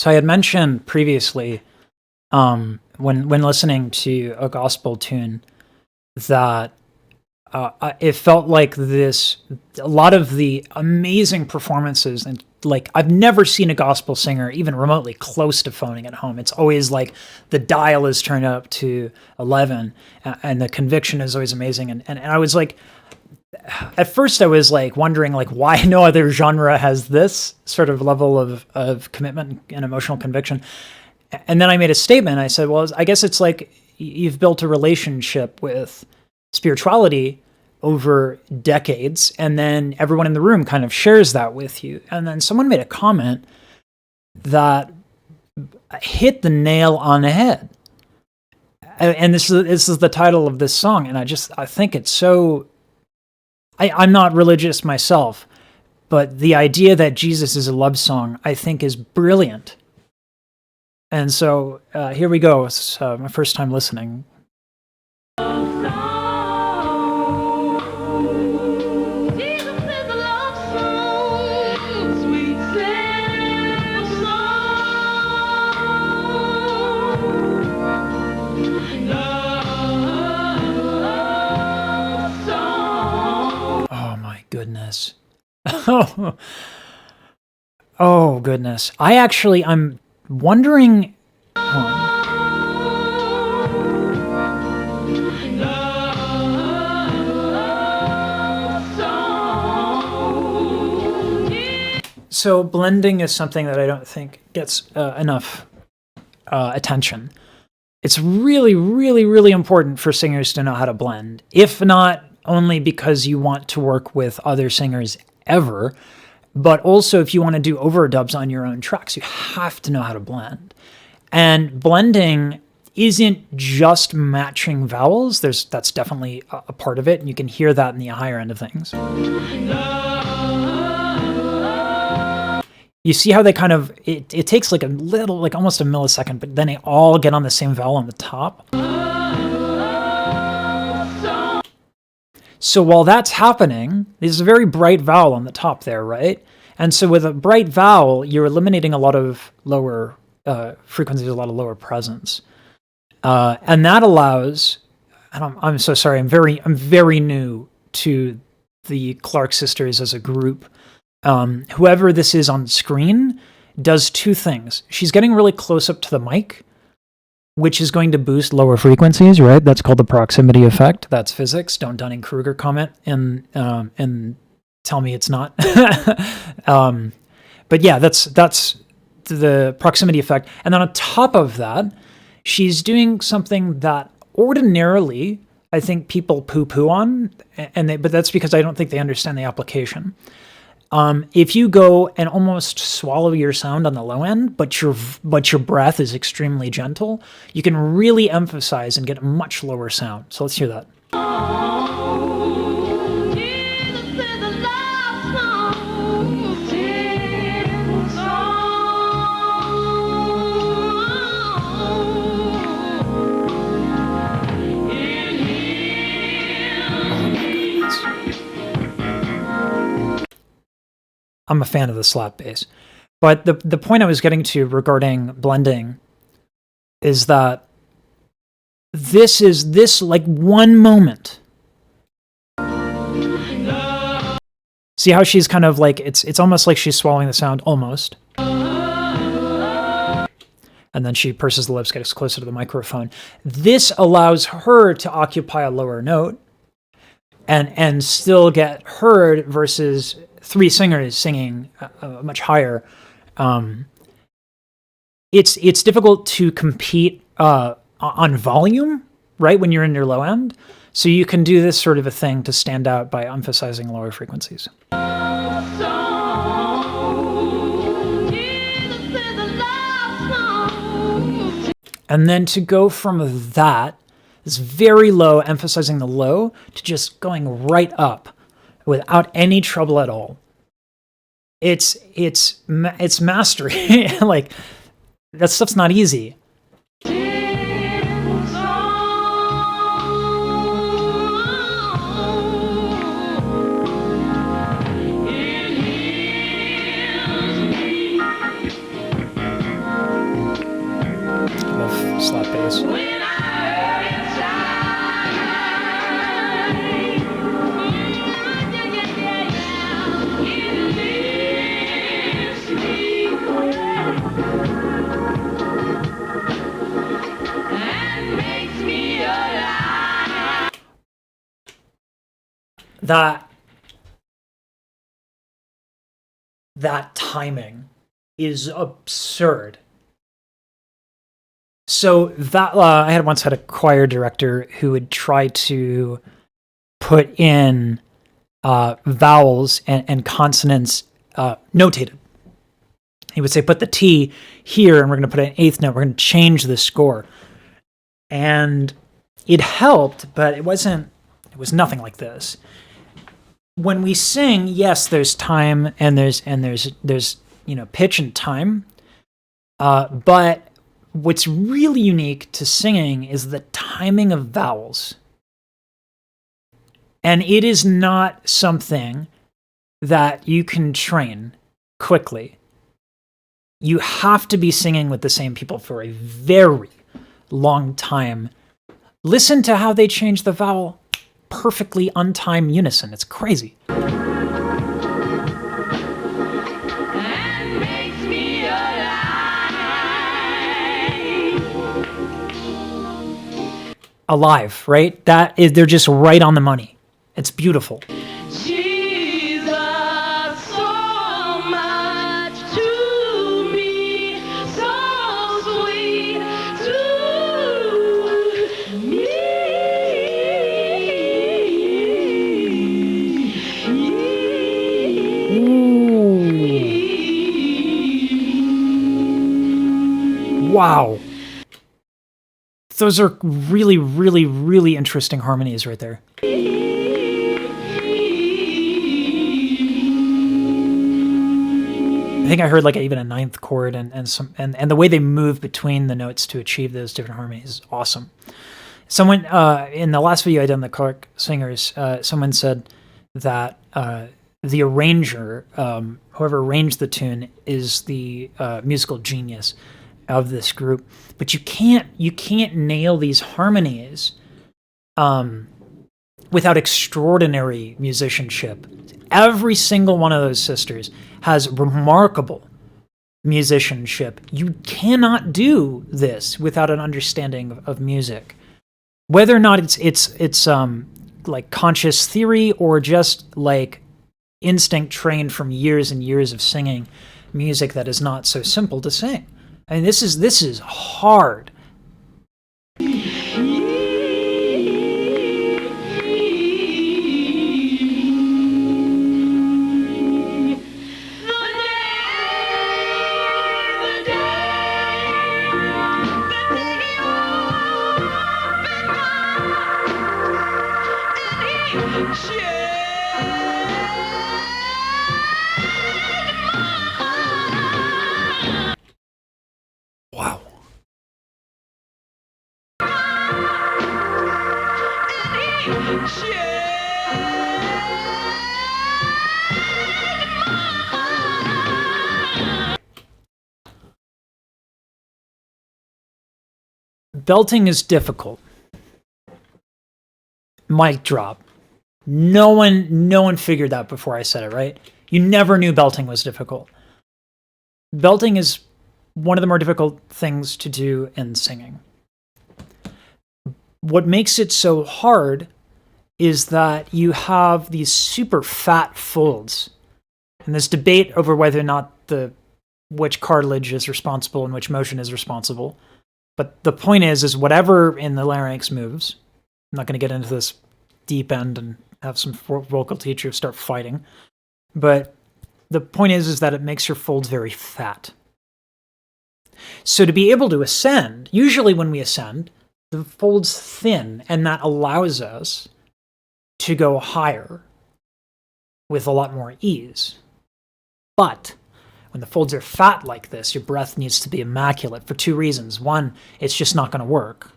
So I had mentioned previously, when listening to a gospel tune, that it felt like a lot of the amazing performances, and like I've never seen a gospel singer even remotely close to phoning it home. It's always like the dial is turned up to 11, and the conviction is always amazing. And I was like, at first I was like wondering like why no other genre has this sort of level of commitment and emotional conviction. And then I made a statement. I said, well, I guess it's like you've built a relationship with spirituality over decades, and then everyone in the room kind of shares that with you. And then someone made a comment that hit the nail on the head. And this is the title of this song. And I think it's so, I'm not religious myself, but the idea that Jesus is a love song, I think, is brilliant. And so here we go. It's my first time listening. Goodness. Oh, goodness. I'm wondering. So blending is something that I don't think gets enough attention. It's really, really, really important for singers to know how to blend, if not only because you want to work with other singers ever, but also if you want to do overdubs on your own tracks, you have to know how to blend. And blending isn't just matching vowels. That's definitely a part of it, and you can hear that in the higher end of things. You see how they kind of, it takes like a little, like almost a millisecond, but then they all get on the same vowel on the top. So while that's happening, there's a very bright vowel on the top there, right? And so with a bright vowel, you're eliminating a lot of lower frequencies, a lot of lower presence. And that allows, and I'm so sorry, I'm very new to the Clark sisters as a group. Whoever this is on screen does two things. She's getting really close up to the mic, which is going to boost lower frequencies, right? That's called the proximity effect. That's physics. Don't Dunning-Kruger comment and tell me it's not. But yeah, that's the proximity effect. And then on top of that, she's doing something that ordinarily I think people poo-poo on, but that's because I don't think they understand the application. If you go and almost swallow your sound on the low end, but your breath is extremely gentle, you can really emphasize and get a much lower sound. So let's hear that. I'm a fan of the slap bass. But the point I was getting to regarding blending is that this like one moment. See how she's kind of like, it's almost like she's swallowing the sound, almost. And then she purses the lips, gets closer to the microphone. This allows her to occupy a lower note and still get heard versus three singers singing much higher. It's difficult to compete on volume, right, when you're in your low end. So you can do this sort of a thing to stand out by emphasizing lower frequencies. And then to go from that, this very low, emphasizing the low, to just going right up without any trouble at all. It's mastery. Like, that stuff's not easy. slap bass. That timing is absurd. So that I once had a choir director who would try to put in vowels and consonants notated. He would say, put the T here, and we're going to put an eighth note. We're going to change the score. And it helped, but it was nothing like this. When we sing, yes, there's time and there's pitch and time. But what's really unique to singing is the timing of vowels. And it is not something that you can train quickly. You have to be singing with the same people for a very long time. Listen to how they change the vowel. Perfectly untimed unison. It's crazy. Alive, right? They're just right on the money. It's beautiful. Jesus, so much to me, so sweet to me. Ooh. Wow. Those are really, really, really interesting harmonies right there. I think I heard like even a ninth chord and the way they move between the notes to achieve those different harmonies is awesome. Someone in the last video I did on the Clark Singers, someone said that the arranger, whoever arranged the tune, is the musical genius of this group. But you can't nail these harmonies without extraordinary musicianship. Every single one of those sisters has remarkable musicianship. You cannot do this without an understanding of music, whether or not it's like conscious theory or just like instinct trained from years and years of singing music that is not so simple to sing. I mean, this is hard. Wow. Belting is difficult. Mic drop. No one figured that before I said it, right? You never knew belting was difficult. Belting is one of the more difficult things to do in singing. What makes it so hard is that you have these super fat folds. And this debate over whether or not which cartilage is responsible and which motion is responsible. But the point is whatever in the larynx moves. I'm not going to get into this deep end and have some vocal teachers start fighting. But the point is that it makes your folds very fat. So to be able to ascend, usually when we ascend, the folds thin, and that allows us to go higher with a lot more ease. But when the folds are fat like this, your breath needs to be immaculate for two reasons. One, it's just not going to work.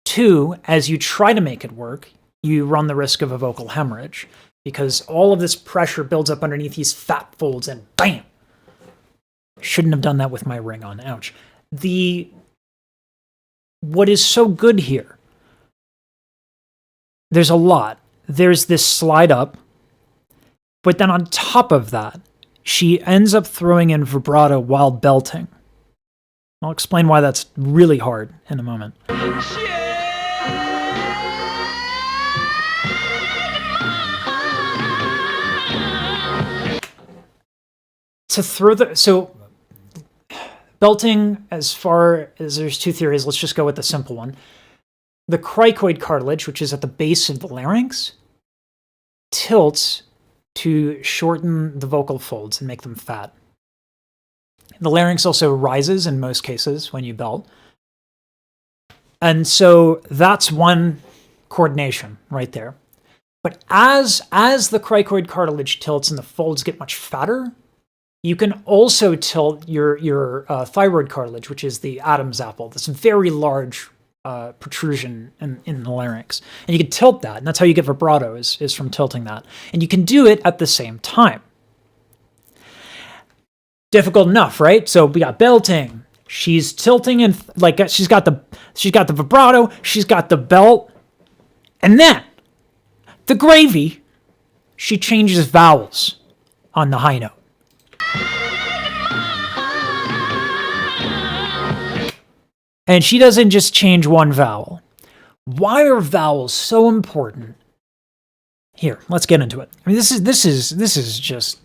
Two, as you try to make it work, you run the risk of a vocal hemorrhage because all of this pressure builds up underneath these fat folds and bam! Shouldn't have done that with my ring on. Ouch. The what is so good here? There's a lot. There's this slide up, but then on top of that, she ends up throwing in vibrato while belting. I'll explain why that's really hard in a moment. So belting, as far as there's two theories, let's just go with the simple one. The cricoid cartilage, which is at the base of the larynx, tilts to shorten the vocal folds and make them fat. The larynx also rises in most cases when you belt. And so that's one coordination right there. But as the cricoid cartilage tilts and the folds get much fatter, you can also tilt your thyroid cartilage, which is the Adam's apple, this very large protrusion in the larynx. And you can tilt that, and that's how you get vibrato, is from tilting that. And you can do it at the same time. Difficult enough, right? So we got belting. She's tilting and she's got the vibrato, she's got the belt, and then the gravy, she changes vowels on the high note. And she doesn't just change one vowel. Why are vowels so important? Here, let's get into it. I mean, this is just.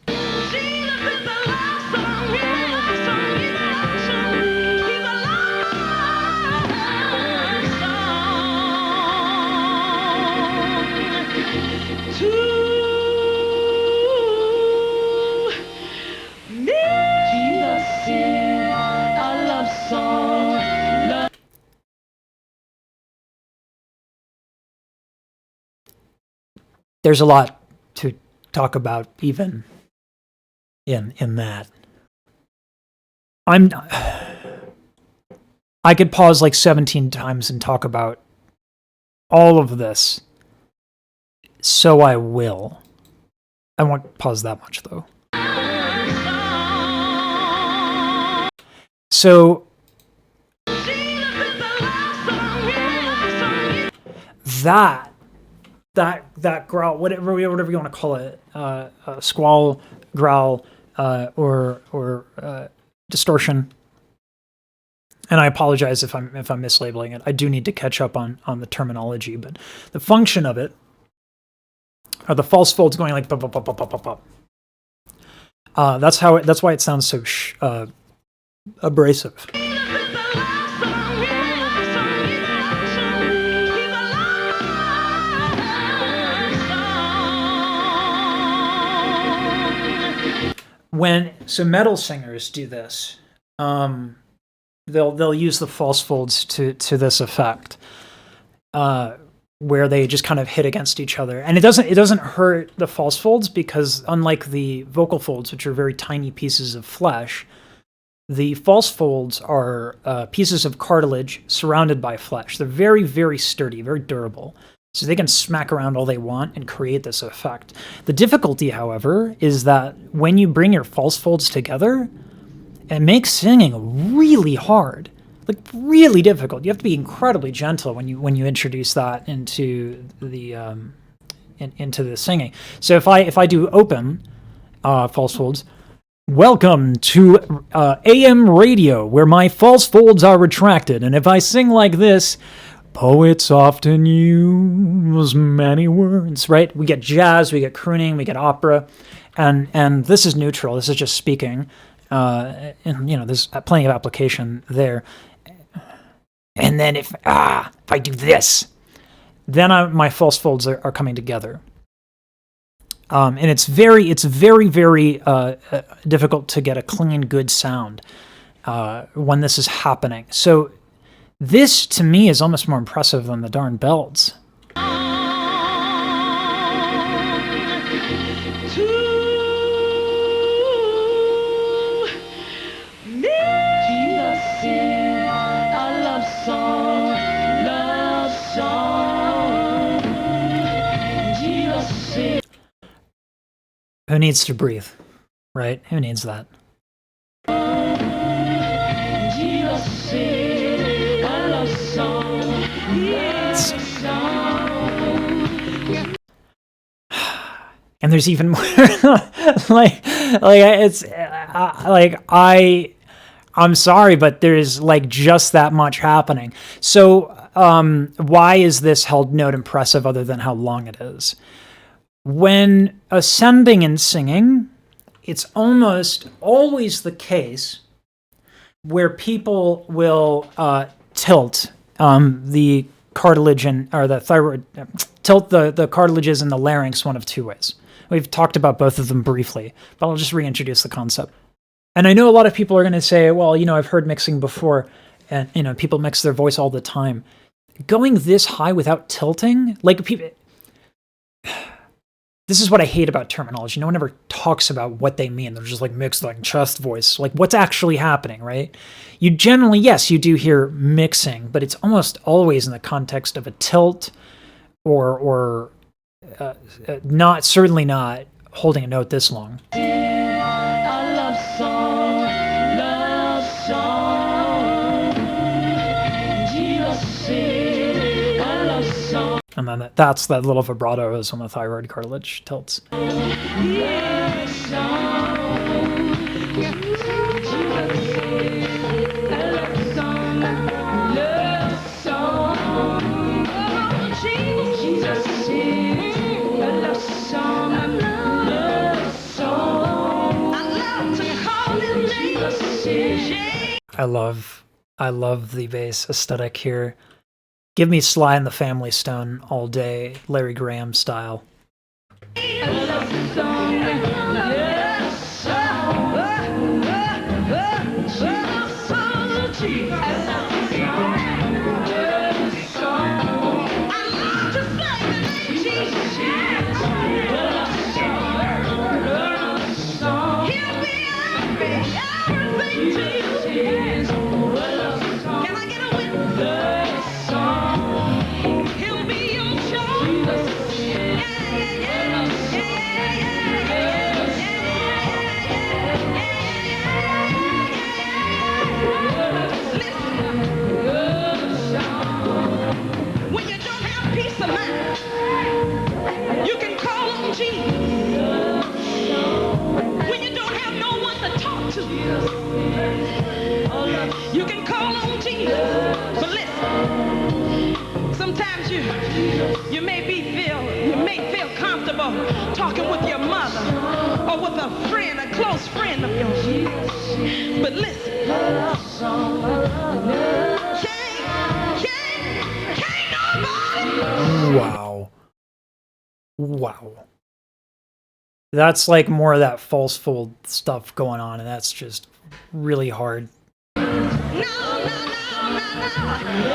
There's a lot to talk about even in that. I could pause like 17 times and talk about all of this, so I will. I won't pause that much though. So that growl, whatever you want to call it, squall, growl, or distortion. And I apologize if I'm mislabeling it. I do need to catch up on the terminology, but the function of it are the false folds going like pop, pop, pop, pop, pop, pop. That's why it sounds so abrasive. So metal singers do this. They'll use the false folds to this effect, where they just kind of hit against each other, and it doesn't hurt the false folds because unlike the vocal folds, which are very tiny pieces of flesh, the false folds are pieces of cartilage surrounded by flesh. They're very, very sturdy, very durable. So they can smack around all they want and create this effect. The difficulty, however, is that when you bring your false folds together, it makes singing really hard, like really difficult. You have to be incredibly gentle when you introduce that into the into the singing. So if I do open false folds, welcome to AM radio, where my false folds are retracted, and if I sing like this. Poets often use many words, right? We get jazz, we get crooning, we get opera, and this is neutral. This is just speaking, and there's plenty of application there. And then if I do this, then my false folds are coming together, and it's very, very difficult to get a clean, good sound when this is happening. So. This, to me, is almost more impressive than the darn belts. Who needs to breathe, right? Who needs that? So and there's even more like it's like I'm sorry, but there's like just that much happening. So why is this held note impressive other than how long it is? When ascending and singing, it's almost always the case where people will tilt the cartilage or the thyroid, tilt the cartilages in the larynx one of two ways. We've talked about both of them briefly, but I'll just reintroduce the concept. And I know a lot of people are going to say, well, I've heard mixing before, and, people mix their voice all the time. Going this high without tilting, like people... This is what I hate about terminology. No one ever talks about what they mean. They're just like mixed like chest voice, like what's actually happening, right? You generally, yes, you do hear mixing, but it's almost always in the context of a tilt or not, certainly not holding a note this long. And then that's that little vibrato is when the thyroid cartilage tilts. I love the bass aesthetic here. Give me Sly and the Family Stone all day, Larry Graham style. You can call on Jesus, but listen. Sometimes you may feel comfortable talking with your mother or with a friend, a close friend of yours. But listen, can't nobody. Wow. That's like more of that false fold stuff going on, and that's just really hard. No.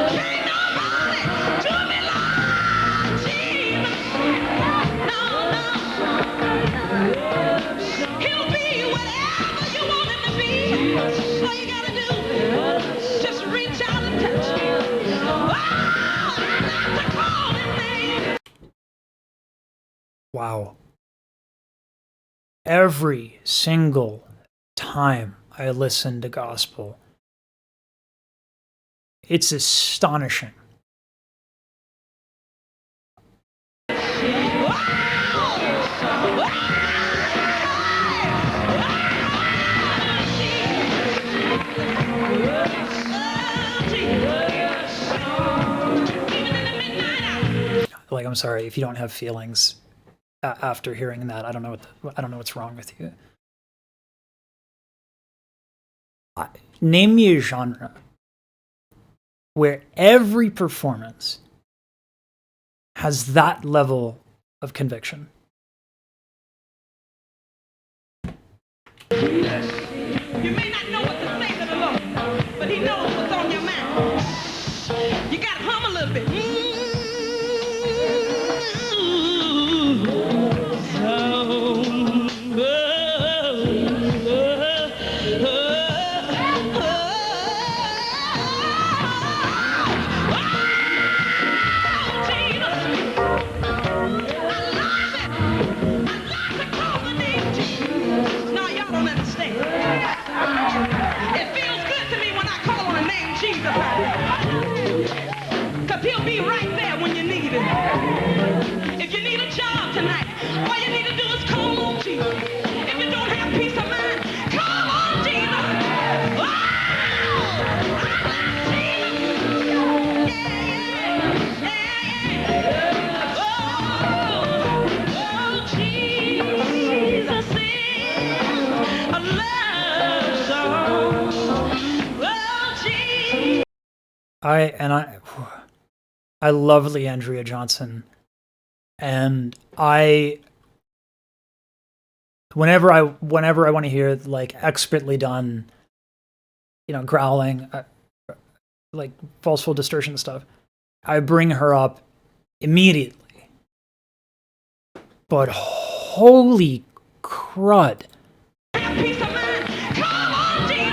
Can't nobody do me like Jesus. No. He'll be whatever you want him to be. All you gotta do, just reach out and touch him. Oh, I love to call him name. Wow. Every single time I listen to gospel, it's astonishing. Like, I'm sorry if you don't have feelings after hearing that. I don't know what's wrong with you. Name me a genre where every performance has that level of conviction. You may not know what to say to the Lord, but He knows what's on your mind. You gotta hum a little bit. I love Leandria Johnson, and whenever I want to hear like expertly done, growling, like false full distortion stuff, I bring her up immediately. But holy crud. Peace of mind. Come on, Jesus.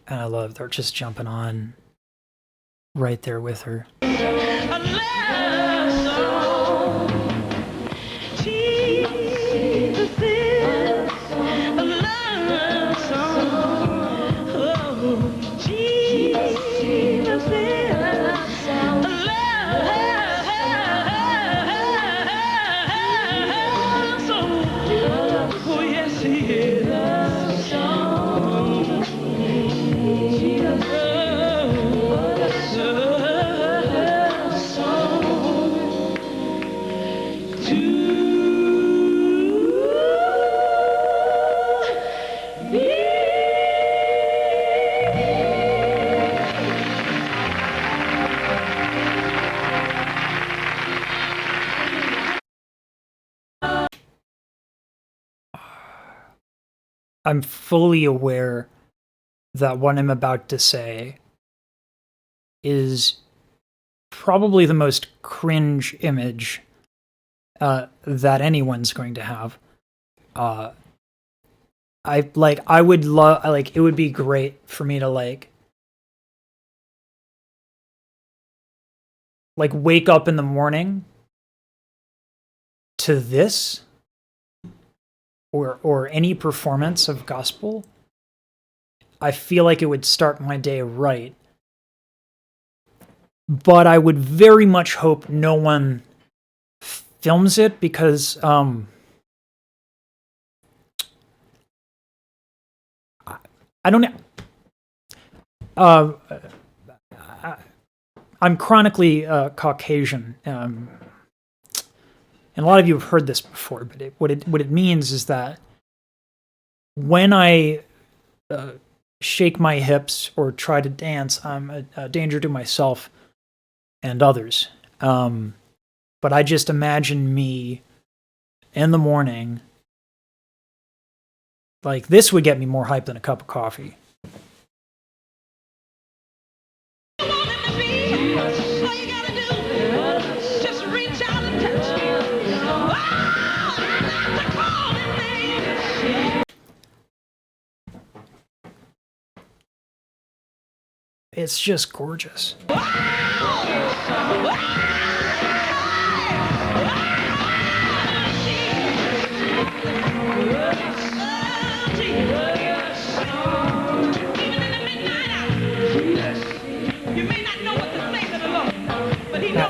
And I love they're just jumping on right there with her. I'm fully aware that what I'm about to say is probably the most cringe image that anyone's going to have. I would love, it would be great for me to wake up in the morning to this, or any performance of gospel. I feel like it would start my day right. But I would very much hope no one films it, because I don't know. I'm chronically Caucasian, and a lot of you have heard this before. But what it means is that when I shake my hips or try to dance, I'm a danger to myself and others. But I just imagine me in the morning. Like, this would get me more hype than a cup of coffee. It's just gorgeous.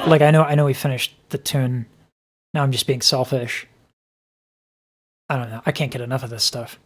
I know we finished the tune. Now I'm just being selfish. I don't know. I can't get enough of this stuff.